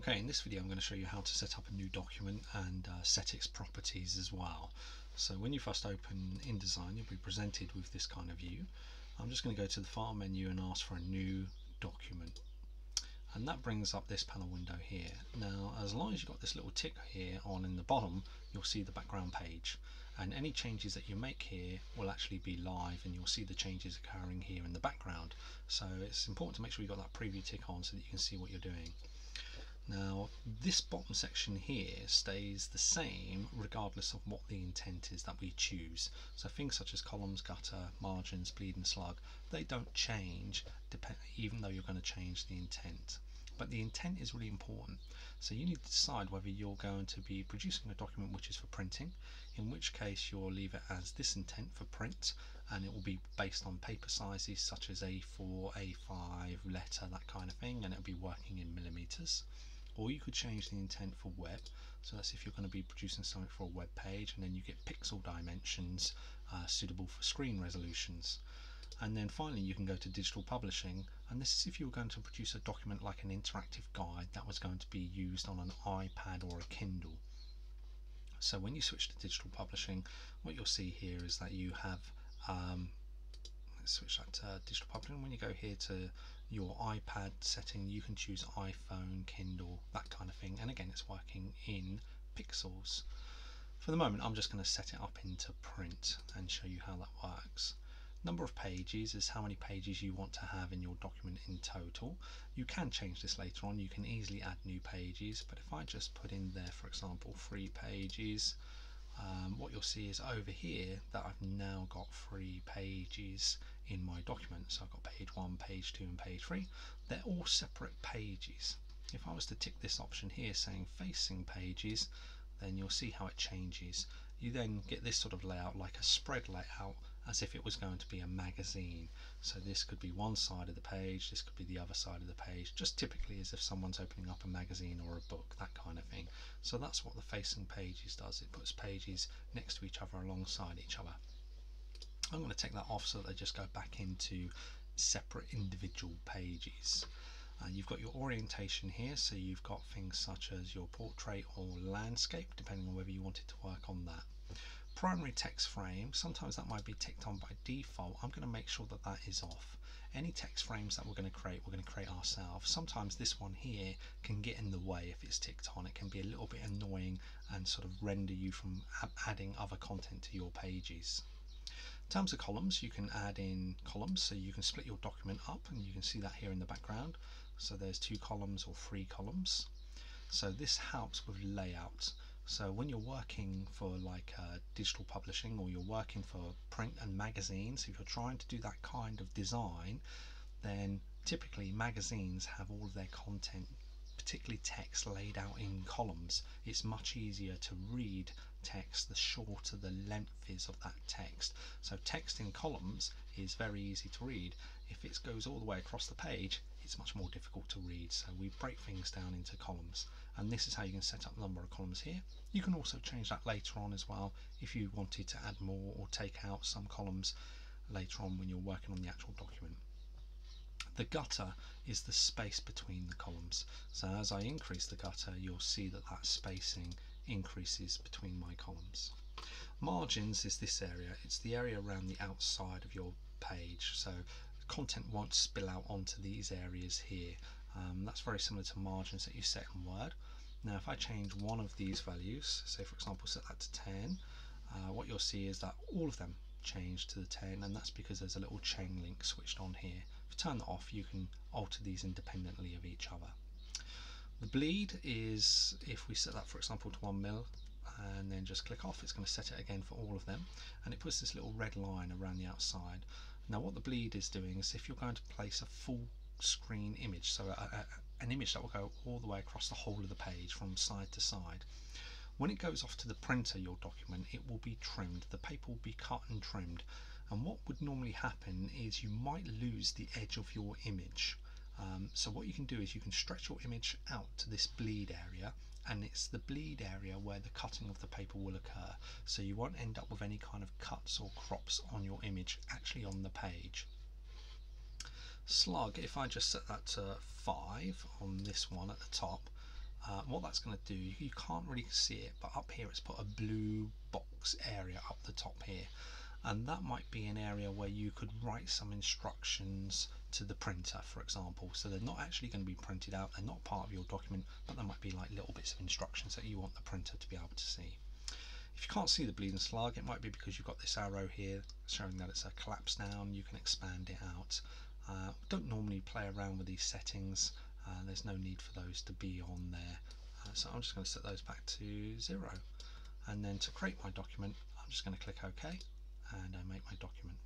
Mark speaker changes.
Speaker 1: Okay, in this video I'm going to show you how to set up a new document and set its properties as well. So when you first open InDesign, you'll be presented with this kind of view. I'm just going to go to the File menu and ask for a new document. And that brings up this panel window here. Now, as long as you've got this little tick here on in the bottom, you'll see the background page. And any changes that you make here will actually be live, and you'll see the changes occurring here in the background. So it's important to make sure you've got that preview tick on so that you can see what you're doing. Now, this bottom section here stays the same regardless of what the intent is that we choose. So things such as columns, gutter, margins, bleed and slug, they don't change even though you're going to change the intent. But the intent is really important. So you need to decide whether you're going to be producing a document which is for printing, in which case you'll leave it as this intent for print, and it will be based on paper sizes such as A4, A5, letter, that kind of thing, and it'll be working in millimeters. Or you could change the intent for web, so that's if you're going to be producing something for a web page, and then you get pixel dimensions suitable for screen resolutions. And then finally you can go to digital publishing, and this is if you were going to produce a document like an interactive guide that was going to be used on an iPad or a Kindle. So when you switch to digital publishing, what you'll see here is that you have let's switch that to digital publishing. When you go here to your iPad setting, you can choose iPhone, Kindle, that kind of thing, and again it's working in pixels. For the moment I'm just going to set it up into print and show you how that works. Number of pages is how many pages you want to have in your document in total. You can change this later on, you can easily add new pages, but if I just put in there, for example, 3 pages, what you'll see is over here that I've now got 3 pages in my document. So I've got page 1, page 2 and page 3. They're all separate pages. If I was to tick this option here saying facing pages, then you'll see how it changes. You then get this sort of layout like a spread layout, as if it was going to be a magazine. So this could be one side of the page, this could be the other side of the page, just typically as if someone's opening up a magazine or a book, that kind of thing. So that's what the facing pages does. It puts pages next to each other, alongside each other. I'm going to take that off so that they just go back into separate individual pages. You've got your orientation here, so you've got things such as your portrait or landscape, depending on whether you wanted to work on that. Primary text frame, sometimes that might be ticked on by default. I'm going to make sure that that is off. Any text frames that we're going to create ourselves. Sometimes this one here can get in the way if it's ticked on. It can be a little bit annoying and sort of render you from adding other content to your pages. In terms of columns, you can add in columns, so you can split your document up, and you can see that here in the background. So there's 2 columns or 3 columns. So this helps with layout. So when you're working for like digital publishing, or you're working for print and magazines, if you're trying to do that kind of design, then typically magazines have all of their content, particularly text, laid out in columns. It's much easier to read text the shorter the length is of that text. So text in columns is very easy to read. If it goes all the way across the page, it's much more difficult to read. So we break things down into columns, and this is how you can set up the number of columns here. You can also change that later on as well if you wanted to add more or take out some columns later on when you're working on the actual document. The gutter is the space between the columns. So as I increase the gutter, you'll see that that spacing increases between my columns. Margins is this area. It's the area around the outside of your page. So content won't spill out onto these areas here. That's very similar to margins that you set in Word. Now if I change one of these values, say for example set that to 10, what you'll see is that all of them change to the 10, and that's because there's a little chain link switched on here. If you turn that off, you can alter these independently of each other. The bleed is, if we set that for example to 1 mil and then just click off, it's going to set it again for all of them, and it puts this little red line around the outside. Now what the bleed is doing is if you're going to place a full screen image, so an image that will go all the way across the whole of the page from side to side, when it goes off to the printer, your document, it will be trimmed. The paper will be cut and trimmed, and what would normally happen is you might lose the edge of your image. So what you can do is you can stretch your image out to this bleed area, and it's the bleed area where the cutting of the paper will occur. So you won't end up with any kind of cuts or crops on your image actually on the page. Slug, if I just set that to 5 on this one at the top, what that's going to do, you can't really see it, but up here it's put a blue box area up the top here, and that might be an area where you could write some instructions to the printer, for example. So they're not actually going to be printed out, they're not part of your document, but there might be like little bits of instructions that you want the printer to be able to see. If you can't see the bleeding slug, it might be because you've got this arrow here showing that it's a collapse down. You can expand it out. Don't normally play around with these settings. There's no need for those to be on there. So I'm just going to set those back to 0. And then to create my document, I'm just going to click OK and make my document.